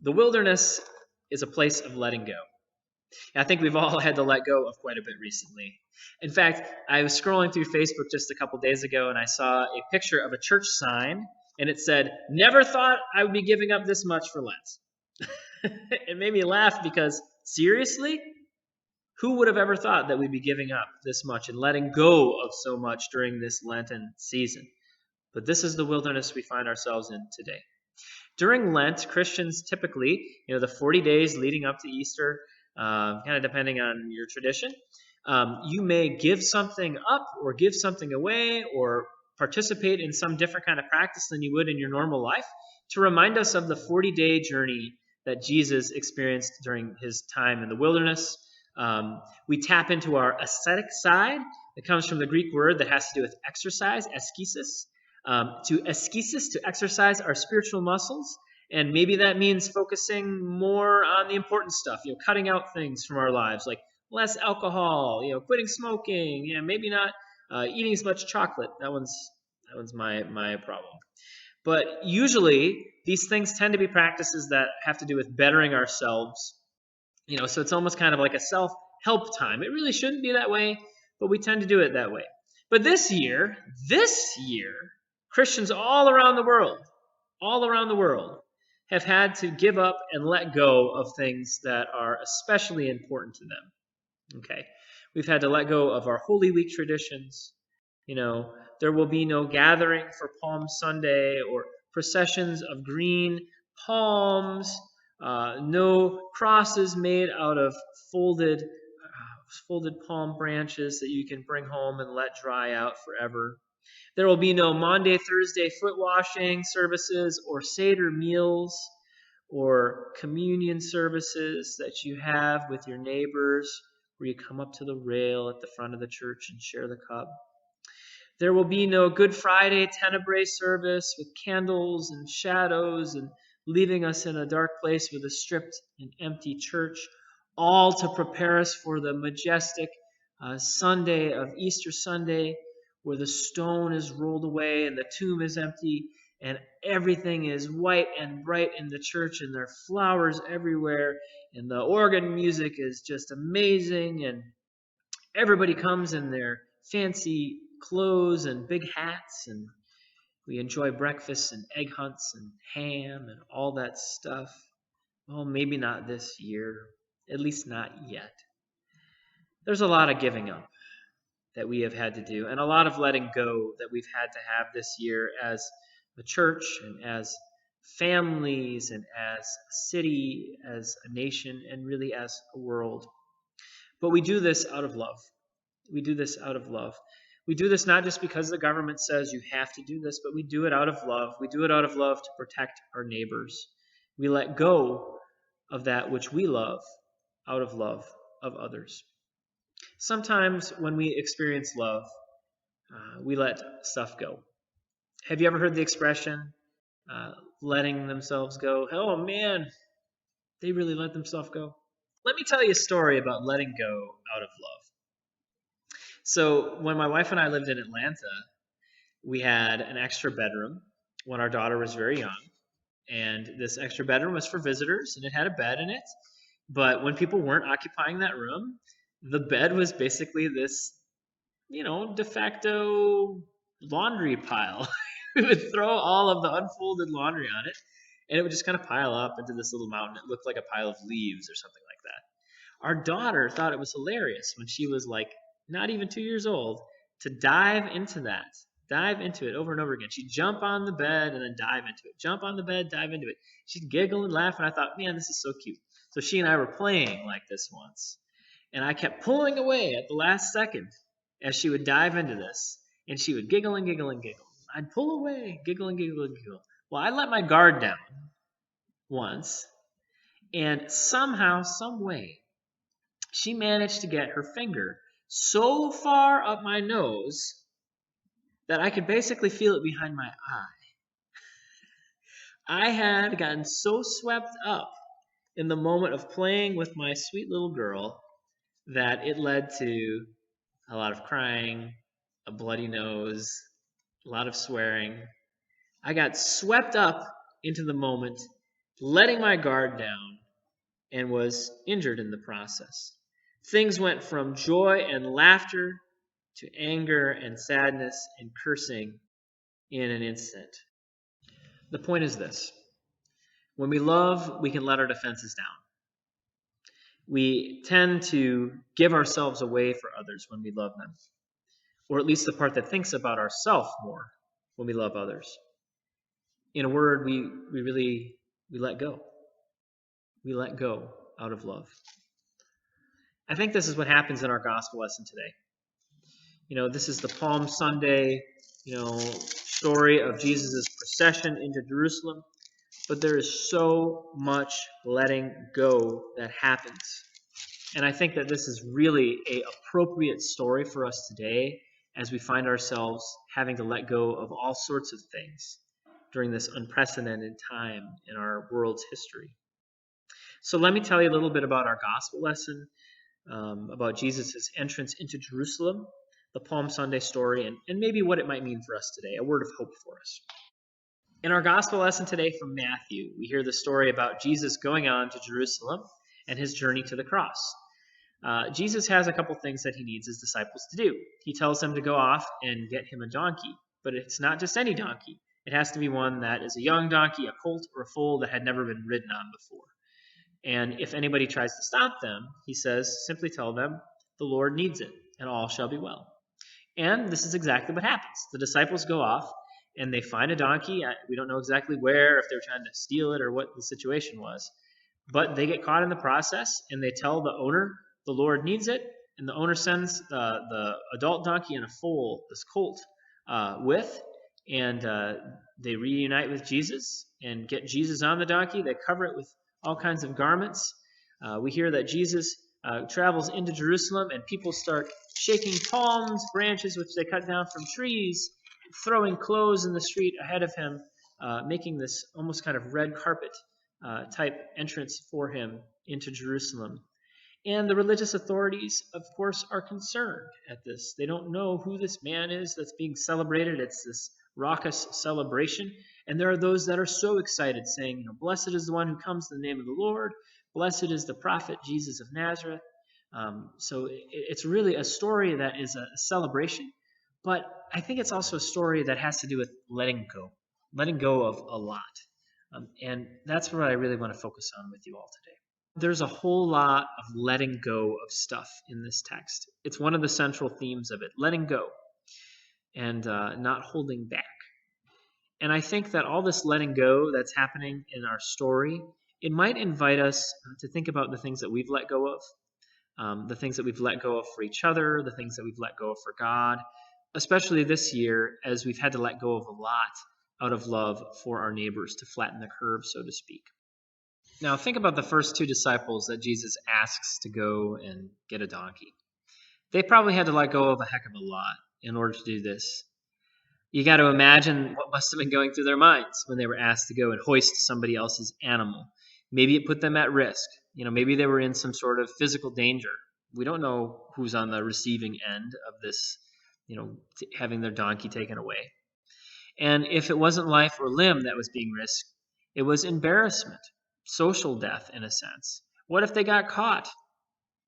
The wilderness is a place of letting go. I think we've all had to let go of quite a bit recently. In fact, I was scrolling through Facebook just a couple days ago and I saw a picture of a church sign and it said, "Never thought I would be giving up this much for Lent." It made me laugh because, seriously? Who would have ever thought that we'd be giving up this much and letting go of so much during this Lenten season? But this is the wilderness we find ourselves in today. During Lent, Christians typically, the 40 days leading up to Easter, kind of depending on your tradition, you may give something up or give something away or participate in some different kind of practice than you would in your normal life to remind us of the 40-day journey that Jesus experienced during his time in the wilderness. We tap into our ascetic side. It comes from the Greek word that has to do with exercise, ascesis. To exercise our spiritual muscles, and maybe that means focusing more on the important stuff, cutting out things from our lives like less alcohol, quitting smoking, maybe not eating as much chocolate. That one's my problem. But usually these things tend to be practices that have to do with bettering ourselves. So it's almost kind of like a self-help time. It really shouldn't be that way, but we tend to do it that way. But this year, Christians all around the world, have had to give up and let go of things that are especially important to them. Okay. We've had to let go of our Holy Week traditions. There will be no gathering for Palm Sunday or processions of green palms, no crosses made out of folded palm branches that you can bring home and let dry out forever. There will be no Maundy, Thursday foot washing services or Seder meals or communion services that you have with your neighbors where you come up to the rail at the front of the church and share the cup. There will be no Good Friday Tenebrae service with candles and shadows and leaving us in a dark place with a stripped and empty church, all to prepare us for the majestic Sunday of Easter Sunday, where the stone is rolled away and the tomb is empty and everything is white and bright in the church and there are flowers everywhere and the organ music is just amazing and everybody comes in their fancy clothes and big hats and we enjoy breakfasts and egg hunts and ham and all that stuff. Well, maybe not this year, at least not yet. There's a lot of giving up that we have had to do, and a lot of letting go that we've had to have this year as a church and as families and as a city, as a nation, and really as a world. But we do this out of love. We do this out of love. We do this not just because the government says you have to do this, but we do it out of love. We do it out of love to protect our neighbors. We let go of that which we love out of love of others. Sometimes when we experience love, we let stuff go. Have you ever heard the expression, letting themselves go? Oh man, they really let themselves go. Let me tell you a story about letting go out of love. So when my wife and I lived in Atlanta, we had an extra bedroom when our daughter was very young. And this extra bedroom was for visitors, and it had a bed in it. But when people weren't occupying that room, the bed was basically this, de facto laundry pile. We would throw all of the unfolded laundry on it, and it would just kind of pile up into this little mountain. It looked like a pile of leaves or something like that. Our daughter thought it was hilarious when she was like not even 2 years old to dive into it over and over again. She'd jump on the bed and then dive into it. Jump on the bed, dive into it. She'd giggle and laugh, and I thought, man, this is so cute. So she and I were playing like this once. And I kept pulling away at the last second as she would dive into this. And she would giggle and giggle and giggle. I'd pull away, giggle and giggle and giggle. Well, I let my guard down once. And somehow, some way, she managed to get her finger so far up my nose that I could basically feel it behind my eye. I had gotten so swept up in the moment of playing with my sweet little girl that it led to a lot of crying, a bloody nose, a lot of swearing. I got swept up into the moment letting my guard down, and was injured in the process. Things went from joy and laughter to anger and sadness and cursing in an instant. The point is this: when we love, we can let our defenses down. We tend to give ourselves away for others when we love them, or at least the part that thinks about ourselves more when we love others. In a word, we let go. We let go out of love. I think this is what happens in our gospel lesson today. This is the Palm Sunday, story of Jesus' procession into Jerusalem. But there is so much letting go that happens. And I think that this is really an appropriate story for us today as we find ourselves having to let go of all sorts of things during this unprecedented time in our world's history. So let me tell you a little bit about our gospel lesson, about Jesus' entrance into Jerusalem, the Palm Sunday story, and maybe what it might mean for us today, a word of hope for us. In our gospel lesson today from Matthew, we hear the story about Jesus going on to Jerusalem and his journey to the cross. Jesus has a couple things that he needs his disciples to do. He tells them to go off and get him a donkey, but it's not just any donkey. It has to be one that is a young donkey, a colt, or a foal that had never been ridden on before. And if anybody tries to stop them, he says, simply tell them, the Lord needs it, and all shall be well. And this is exactly what happens. The disciples go off, and they find a donkey. We don't know exactly where, if they were trying to steal it or what the situation was. But they get caught in the process, and they tell the owner, the Lord needs it. And the owner sends the adult donkey and a foal, this colt, and they reunite with Jesus and get Jesus on the donkey. They cover it with all kinds of garments. We hear that Jesus travels into Jerusalem, and people start shaking palms, branches which they cut down from trees, throwing clothes in the street ahead of him, making this almost kind of red carpet type entrance for him into Jerusalem. And the religious authorities, of course, are concerned at this. They don't know who this man is that's being celebrated. It's this raucous celebration. And there are those that are so excited, saying, blessed is the one who comes in the name of the Lord. Blessed is the prophet Jesus of Nazareth. So it's really a story that is a celebration. But I think it's also a story that has to do with letting go of a lot. And that's what I really want to focus on with you all today. There's a whole lot of letting go of stuff in this text. It's one of the central themes of it, letting go and not holding back. And I think that all this letting go that's happening in our story, it might invite us to think about the things that we've let go of, the things that we've let go of for each other, the things that we've let go of for God, especially this year as we've had to let go of a lot out of love for our neighbors to flatten the curve, so to speak. Now, think about the first two disciples that Jesus asks to go and get a donkey. They probably had to let go of a heck of a lot in order to do this. You got to imagine what must have been going through their minds when they were asked to go and hoist somebody else's animal. Maybe it put them at risk. Maybe they were in some sort of physical danger. We don't know who's on the receiving end of this, having their donkey taken away. And if it wasn't life or limb that was being risked, it was embarrassment. Social death, in a sense. What if they got caught?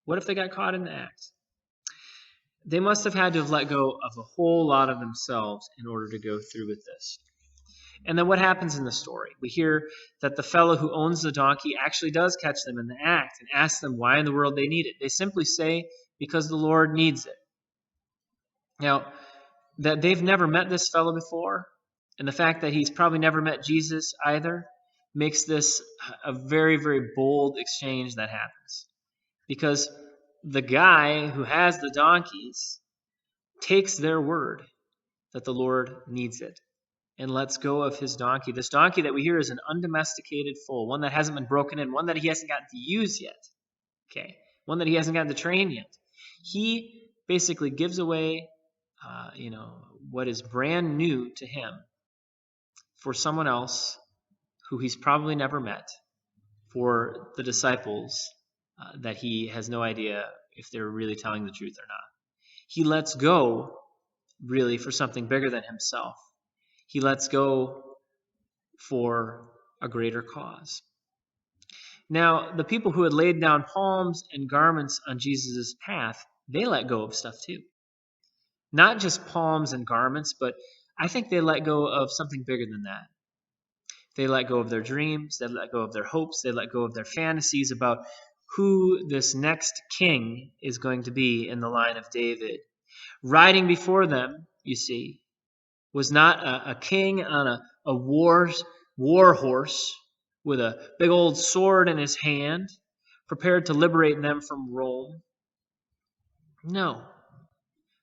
What if they got caught in the act? They must have had to have let go of a whole lot of themselves in order to go through with this. And then what happens in the story? We hear that the fellow who owns the donkey actually does catch them in the act and asks them why in the world they need it. They simply say, because the Lord needs it. Now, that they've never met this fellow before, and the fact that he's probably never met Jesus either, makes this a very, very bold exchange that happens. Because the guy who has the donkeys takes their word that the Lord needs it and lets go of his donkey. This donkey that we hear is an undomesticated foal, one that hasn't been broken in, one that he hasn't gotten to use yet. Okay, one that he hasn't gotten to train yet. He basically gives away, what is brand new to him for someone else who he's probably never met, for the disciples that he has no idea if they're really telling the truth or not. He lets go, really, for something bigger than himself. He lets go for a greater cause. Now, the people who had laid down palms and garments on Jesus' path, they let go of stuff too. Not just palms and garments, but I think they let go of something bigger than that. They let go of their dreams, they let go of their hopes, they let go of their fantasies about who this next king is going to be in the line of David. Riding before them, you see, was not a king on a war horse with a big old sword in his hand, prepared to liberate them from Rome. No.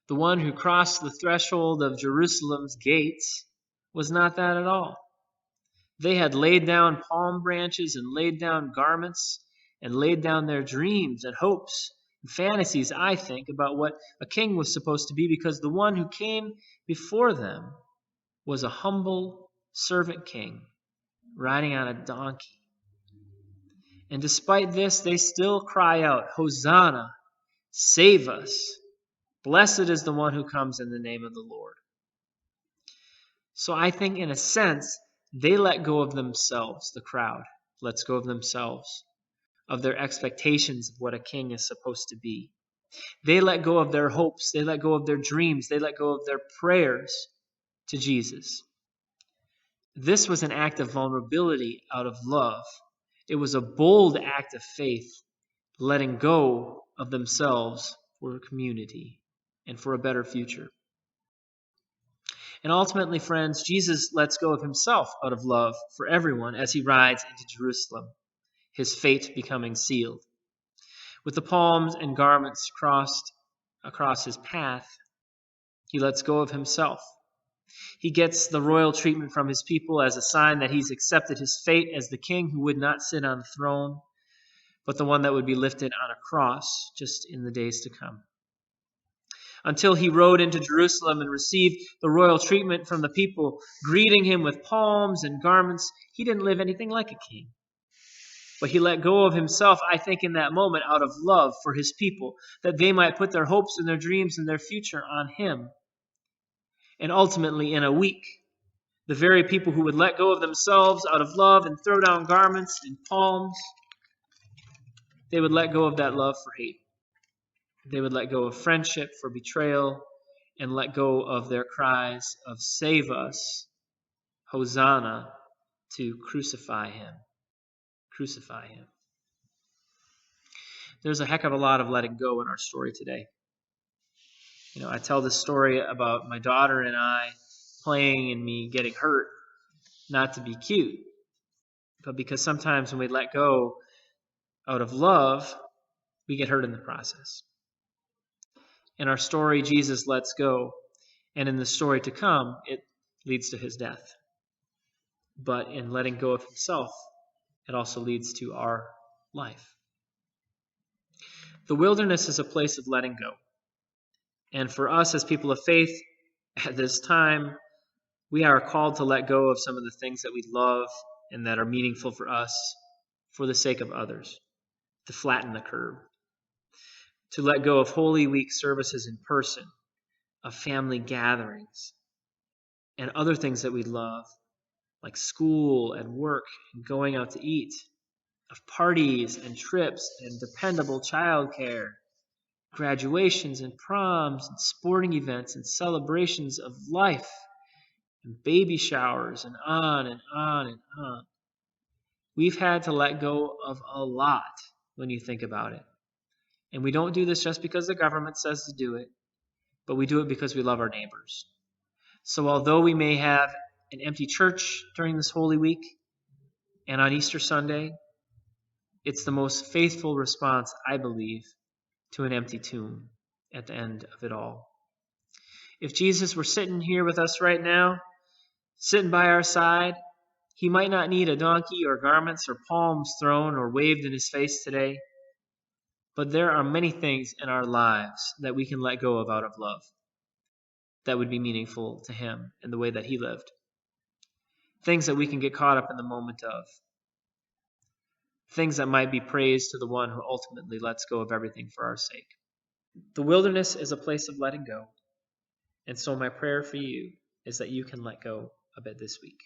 The one who crossed the threshold of Jerusalem's gates was not that at all. They had laid down palm branches and laid down garments and laid down their dreams and hopes and fantasies, I think, about what a king was supposed to be, because the one who came before them was a humble servant king riding on a donkey. And despite this, they still cry out, "Hosanna, save us. Blessed is the one who comes in the name of the Lord." So I think, in a sense, they let go of themselves. The crowd lets go of themselves, of their expectations of what a king is supposed to be. They let go of their hopes. They let go of their dreams. They let go of their prayers to Jesus. This was an act of vulnerability out of love. It was a bold act of faith, letting go of themselves for a community and for a better future. And ultimately, friends, Jesus lets go of himself out of love for everyone as he rides into Jerusalem, his fate becoming sealed. With the palms and garments crossed across his path, he lets go of himself. He gets the royal treatment from his people as a sign that he's accepted his fate as the king who would not sit on the throne, but the one that would be lifted on a cross just in the days to come. Until he rode into Jerusalem and received the royal treatment from the people, greeting him with palms and garments, he didn't live anything like a king. But he let go of himself, I think, in that moment out of love for his people, that they might put their hopes and their dreams and their future on him. And ultimately, in a week, the very people who would let go of themselves out of love and throw down garments and palms, they would let go of that love for hate. They would let go of friendship for betrayal and let go of their cries of "Save us, Hosanna," to crucify him. Crucify him. There's a heck of a lot of letting go in our story today. I tell this story about my daughter and I playing and me getting hurt, not to be cute, but because sometimes when we let go out of love, we get hurt in the process. In our story, Jesus lets go, and in the story to come, it leads to his death. But in letting go of himself, it also leads to our life. The wilderness is a place of letting go. And for us as people of faith at this time, we are called to let go of some of the things that we love and that are meaningful for us for the sake of others, to flatten the curve, to let go of Holy Week services in person, of family gatherings, and other things that we love, like school and work and going out to eat, of parties and trips and dependable childcare, graduations and proms and sporting events and celebrations of life and baby showers and on and on and on. We've had to let go of a lot when you think about it. And we don't do this just because the government says to do it, but we do it because we love our neighbors. So although we may have an empty church during this Holy Week and on Easter Sunday, it's the most faithful response, I believe, to an empty tomb at the end of it all. If Jesus were sitting here with us right now, sitting by our side, he might not need a donkey or garments or palms thrown or waved in his face today, but there are many things in our lives that we can let go of out of love that would be meaningful to him in the way that he lived. Things that we can get caught up in the moment of. Things that might be praised to the one who ultimately lets go of everything for our sake. The wilderness is a place of letting go. And so my prayer for you is that you can let go a bit this week.